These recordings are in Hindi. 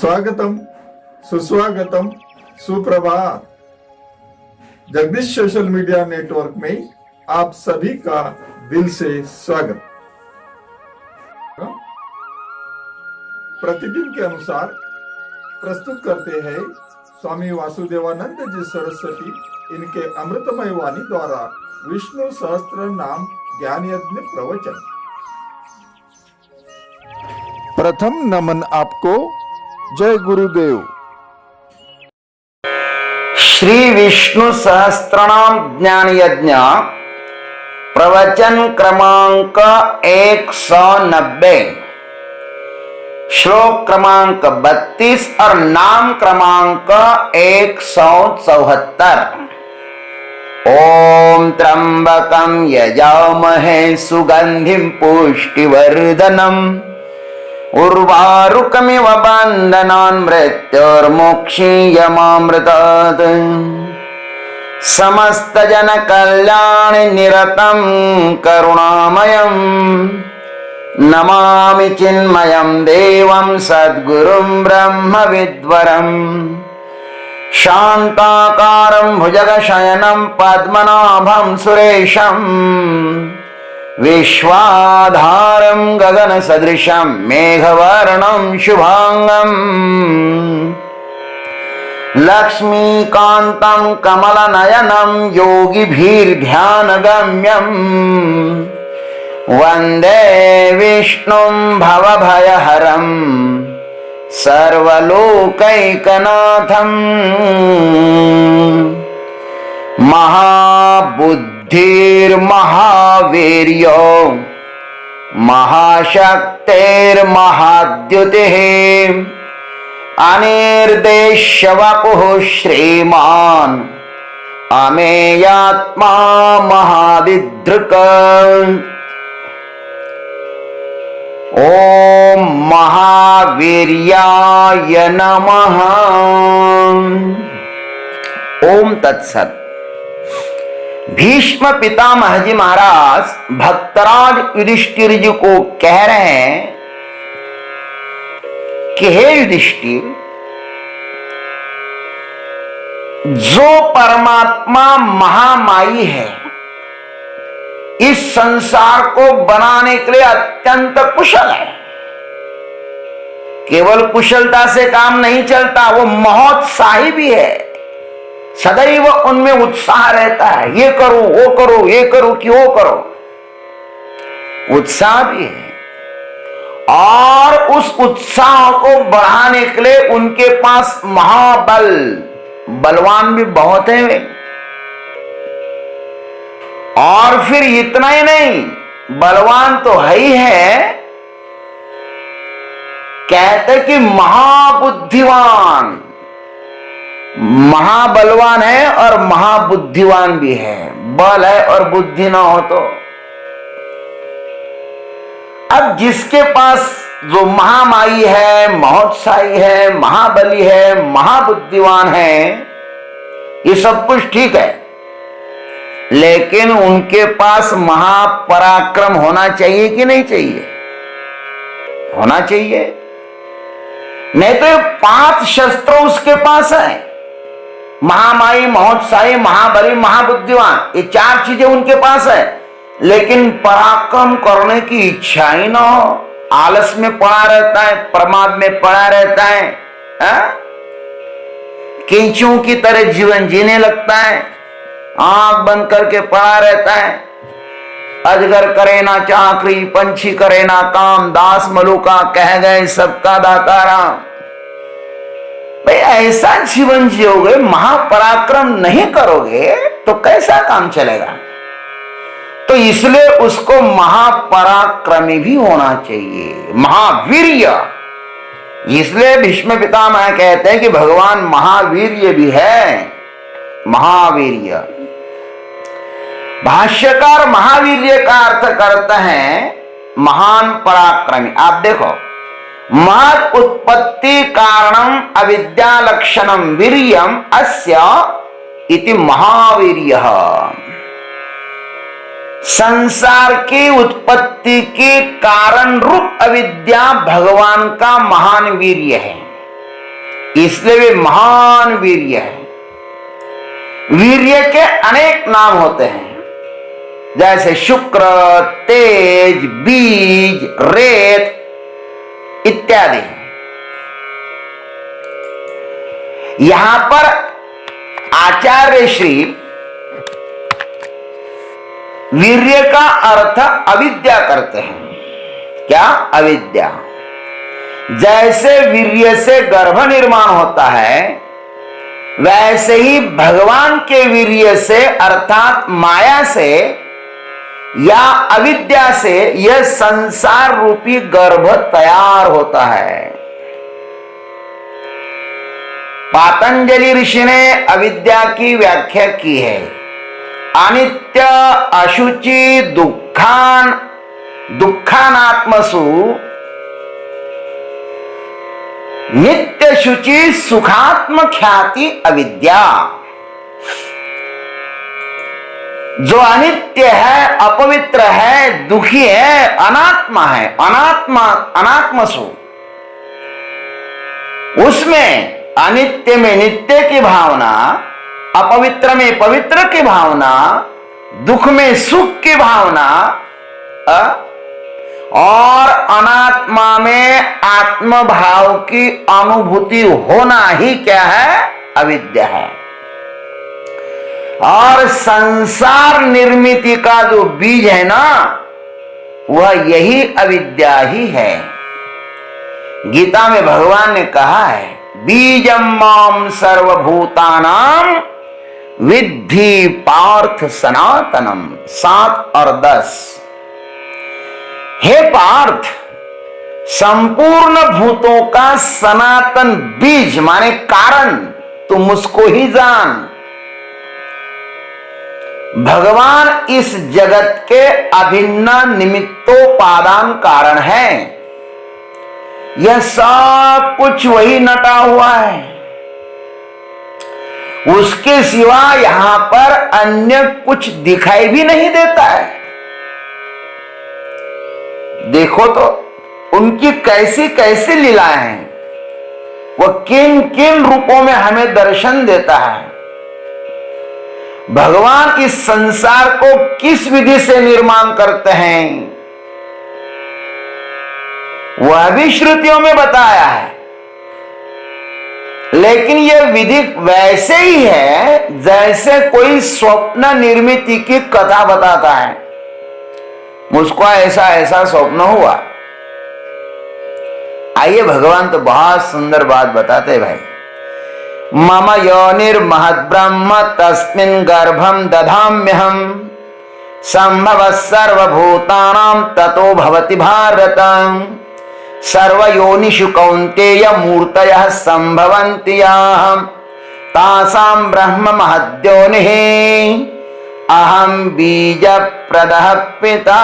स्वागतम, सुस्वागतम, सुप्रभात। जगदीश सोशल मीडिया नेटवर्क में आप सभी का दिल से स्वागत। प्रतिदिन के अनुसार प्रस्तुत करते हैं स्वामी वासुदेवानंद जी सरस्वती, इनके अमृतमय वाणी द्वारा विष्णु सहस्त्र नाम ज्ञान यज्ञ प्रवचन। प्रथम नमन आपको, जय गुरुदेव। श्री विष्णु सहस्त्रनाम ज्ञान यज्ञ प्रवचन क्रमांक 190, श्लोक क्रमांक 32 और नाम क्रमांक 174। ओम त्र्यंबकं यजामहे सुगंधिं पुष्टिवर्धनम् उर्वारुकमिव बन्धनान् मृत्योर्मुक्षीयमामृतात् समस्त जन कल्याण निरतं करुणामयं नमामि चिन्मयं देवं सद्गुरुं ब्रह्मविद्वरम् शान्ताकारं भुजगशयनं पद्मनाभं सुरेशं विश्वाधारं गगनसदृशं मेघवर्णं शुभांगम् लक्ष्मीकान्तं कमलनयनं योगिभिर्ध्यानगम्यं वन्दे विष्णुं भवभयहरं सर्वलोकैकनाथम्। महाबुद्धिर्महावीर्यो महाशक्तिर्महाद्युतिः अनिर्देश्यवपुः श्रीमान् अमेयात्मा महादिदृक्। ओम महावीर्याय नमः। ओम तत्सत। भीष्म पितामह जी महाराज भक्तराज युधिष्ठिर जी को कह रहे हैं कि हे युधिष्ठिर, जो परमात्मा महामाई है, इस संसार को बनाने के लिए अत्यंत कुशल है। केवल कुशलता से काम नहीं चलता, वो महोत्साही भी है। सदैव उनमें उत्साह रहता है, ये करो वो करो, ये करो कि वो करो, उत्साह भी है। और उस उत्साह को बढ़ाने के लिए उनके पास महाबल, बलवान भी बहुत है वे। और फिर इतना ही नहीं, बलवान तो है ही है, कहते कि महाबुद्धिवान, महाबलवान है और महाबुद्धिवान भी है। बल है और बुद्धि ना हो तो। अब जिसके पास जो महामाई है, महोत्साही है, महाबली है, महाबुद्धिवान है, ये सब कुछ ठीक है, लेकिन उनके पास महापराक्रम होना चाहिए कि नहीं चाहिए? होना चाहिए। नहीं तो 5 शस्त्र उसके पास है, महामाई, महोत्साही, महाबली, महाबुद्धिवान, ये 4 चीजें उनके पास है, लेकिन पराक्रम करने की इच्छा ही ना हो, आलस में पड़ा रहता है, प्रमाद में पड़ा रहता है, केंचुओं की तरह जीवन जीने लगता है, आंख बंद करके पड़ा रहता है। अजगर करे ना चाकरी, पंछी करे ना काम, दास मलुका कह गए सबका दाता राम। भाई ऐसा जीवन जियोगे, महापराक्रम नहीं करोगे तो कैसा काम चलेगा? तो इसलिए उसको महापराक्रमी भी होना चाहिए, महावीर्य। इसलिए भीष्म पितामह कहते हैं कि भगवान महावीर्य भी है, महावीर्य। भाष्यकार महावीर्य का अर्थ करते हैं महान पराक्रमी। आप देखो, महत् उत्पत्ति कारणम अविद्या लक्षणम वीर्यम अस्य इति महावीर्यः। संसार की उत्पत्ति के कारण रूप अविद्या भगवान का महान वीर्य है। इसलिए वे महान वीर्य है। वीर्य के अनेक नाम होते हैं, जैसे शुक्र, तेज, बीज, रेत इत्यादि। यहां पर आचार्य श्री वीर्य का अर्थ अविद्या करते हैं। क्या? अविद्या। जैसे वीर्य से गर्भ निर्माण होता है, वैसे ही भगवान के वीर्य से अर्थात माया से या अविद्या से यह संसार रूपी गर्भ तैयार होता है। पातंजलि ऋषि ने अविद्या की व्याख्या की है, अनित्य अशुचि दुखानात्मसु नित्य शुचि सुखात्म ख्याति अविद्या। जो अनित्य है, अपवित्र है, दुखी है, अनात्मा है, अनात्मसु, उसमें अनित्य में नित्य की भावना, अपवित्र में पवित्र की भावना, दुख में सुख की भावना और अनात्मा में आत्म भाव की अनुभूति होना ही क्या है? अविद्या है। और संसार निर्मिति का जो बीज है ना, वह यही अविद्या ही है। गीता में भगवान ने कहा है, बीजम माम सर्वभूतानां विद्धि पार्थ सनातनम, 7 और 10। हे पार्थ, संपूर्ण भूतों का सनातन बीज माने कारण तुम उसको ही जान। भगवान इस जगत के अभिन्न निमित्तोपादान कारण है। यह सब कुछ वही नटा हुआ है, उसके सिवा यहां पर अन्य कुछ दिखाई भी नहीं देता है। देखो तो उनकी कैसी कैसी लीलाएं हैं, वह किन किन रूपों में हमें दर्शन देता है। भगवान इस संसार को किस विधि से निर्माण करते हैं, वह भी श्रुतियों में बताया है। लेकिन यह विधि वैसे ही है जैसे कोई स्वप्न निर्मिति की कथा बताता है। मुझको ऐसा ऐसा स्वप्न हुआ। आइए, भगवान तो बहुत सुंदर बात बताते भाई। मम योनिर्महद् ब्रह्म तस्मिन् गर्भं दधाम्यहम् संभवः सर्वभूतानां ततो भवति भारत। सर्वयोनिषु कौन्तेय मूर्तयः संभवन्ति याः तासां ब्रह्म महद्योनिः अहम बीज प्रदः पिता।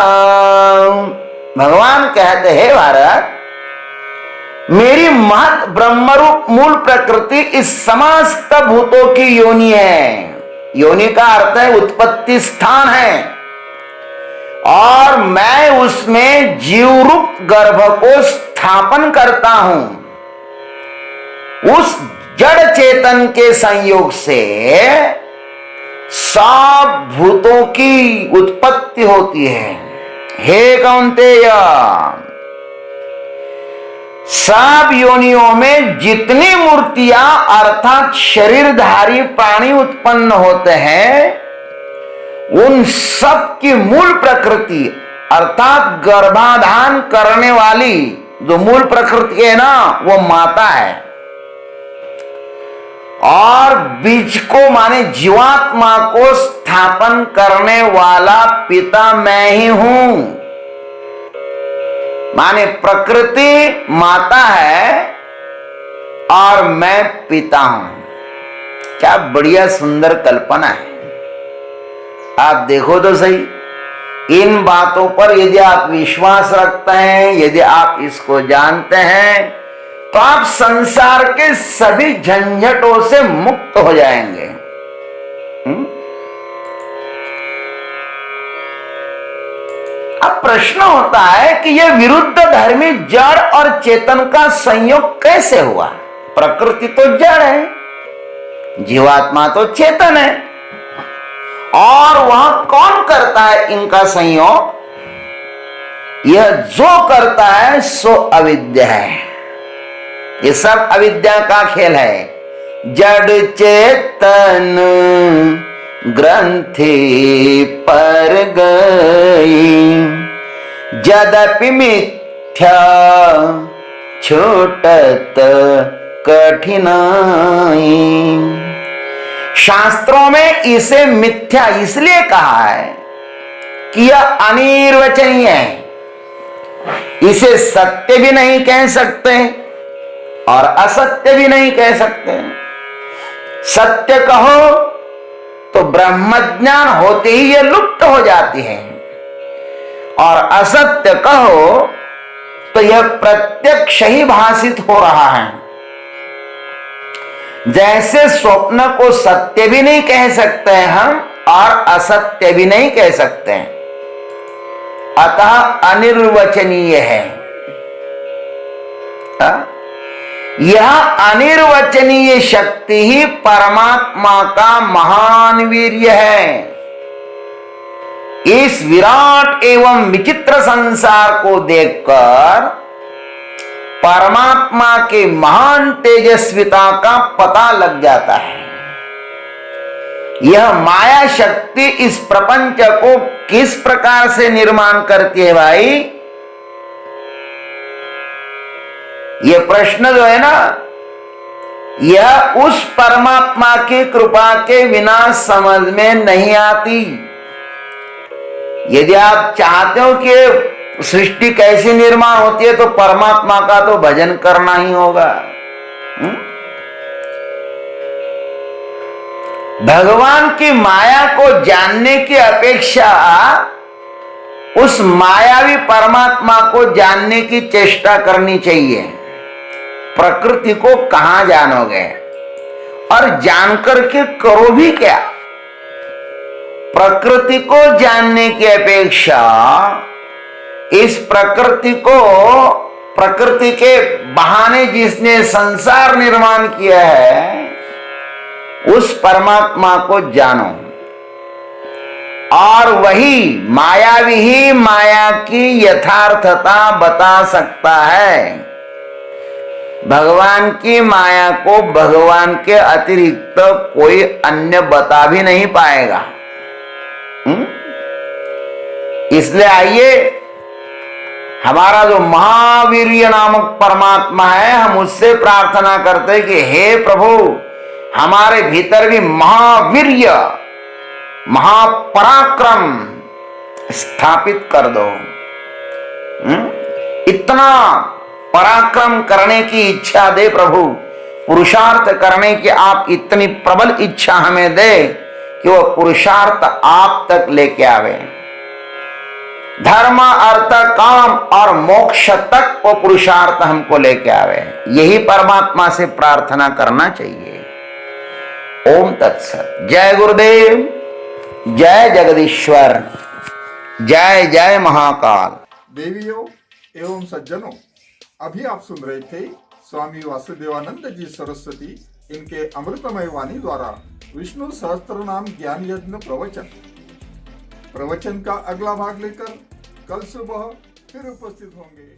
भगवान कहते हैं, भारत, मेरी महत ब्रह्मरूप मूल प्रकृति इस समस्त भूतों की योनि है। योनि का अर्थ है उत्पत्ति स्थान है, और मैं उसमें जीव रूप गर्भ को स्थापन करता हूं। उस जड़ चेतन के संयोग से सब भूतों की उत्पत्ति होती है। हे कौन्तेय, सब योनियों में जितनी मूर्तियां अर्थात शरीरधारी प्राणी उत्पन्न होते हैं, उन सब की मूल प्रकृति अर्थात गर्भाधान करने वाली जो मूल प्रकृति है ना, वो माता है। और बीज को माने जीवात्मा को स्थापन करने वाला पिता मैं ही हूं। माने प्रकृति माता है और मैं पिता हूं। क्या बढ़िया सुंदर कल्पना है। आप देखो तो सही, इन बातों पर यदि आप विश्वास रखते हैं, यदि आप इसको जानते हैं, तो आप संसार के सभी झंझटों से मुक्त हो जाएंगे। अब प्रश्न होता है कि यह विरुद्ध धर्मी जड़ और चेतन का संयोग कैसे हुआ। प्रकृति तो जड़ है, जीवात्मा तो चेतन है। और वह कौन करता है इनका संयोग? यह जो करता है सो अविद्या है। ये सब अविद्या का खेल है। जड़ चेतन ग्रंथि पर गई, यद्यपि मिथ्या छूटत कठिनाई। शास्त्रों में इसे मिथ्या इसलिए कहा है कि यह अनिर्वचनीय है। इसे सत्य भी नहीं कह सकते और असत्य भी नहीं कह सकते। सत्य कहो तो ब्रह्मज्ञान होते ही यह लुप्त हो जाती है, और असत्य कहो तो यह प्रत्यक्ष ही भाषित हो रहा है। जैसे स्वप्न को सत्य भी नहीं कह सकते हैं हम, और असत्य भी नहीं कह सकते हैं, अतः अनिर्वचनीय है। यह अनिर्वचनीय शक्ति ही परमात्मा का महान वीर्य है। इस विराट एवं विचित्र संसार को देखकर परमात्मा के महान तेजस्विता का पता लग जाता है। यह माया शक्ति इस प्रपंच को किस प्रकार से निर्माण करती है भाई? यह प्रश्न जो है ना, यह उस परमात्मा की कृपा के बिना समझ में नहीं आती। यदि आप चाहते हो कि सृष्टि कैसी निर्माण होती है, तो परमात्मा का तो भजन करना ही होगा। भगवान की माया को जानने की अपेक्षा उस मायावी परमात्मा को जानने की चेष्टा करनी चाहिए। प्रकृति को कहां जानोगे, और जानकर के करो भी क्या? प्रकृति को जानने की अपेक्षा इस प्रकृति के बहाने जिसने संसार निर्माण किया है, उस परमात्मा को जानो। और वही मायावी ही माया की यथार्थता बता सकता है। भगवान की माया को भगवान के अतिरिक्त कोई अन्य बता भी नहीं पाएगा। इसलिए आइए, हमारा जो महावीर्य नामक परमात्मा है, हम उससे प्रार्थना करते हैं कि हे प्रभु, हमारे भीतर भी महावीर्य, महापराक्रम स्थापित कर दो। इतना पराक्रम करने की इच्छा दे प्रभु, पुरुषार्थ करने की आप इतनी प्रबल इच्छा हमें दे कि वो पुरुषार्थ आप तक लेके आवे। धर्म, अर्थ, काम और मोक्ष तक वो पुरुषार्थ हमको लेके आवे। यही परमात्मा से प्रार्थना करना चाहिए। ओम तत्सत। जय गुरुदेव, जय जगदीश्वर, जय जय महाकाल। देवियों एवं सज्जनों, अभी आप सुन रहे थे स्वामी वासुदेवानंद जी सरस्वती इनके अमृतमय वाणी द्वारा विष्णु सहस्त्र नाम ज्ञान यज्ञ प्रवचन का अगला भाग लेकर कल सुबह फिर उपस्थित होंगे।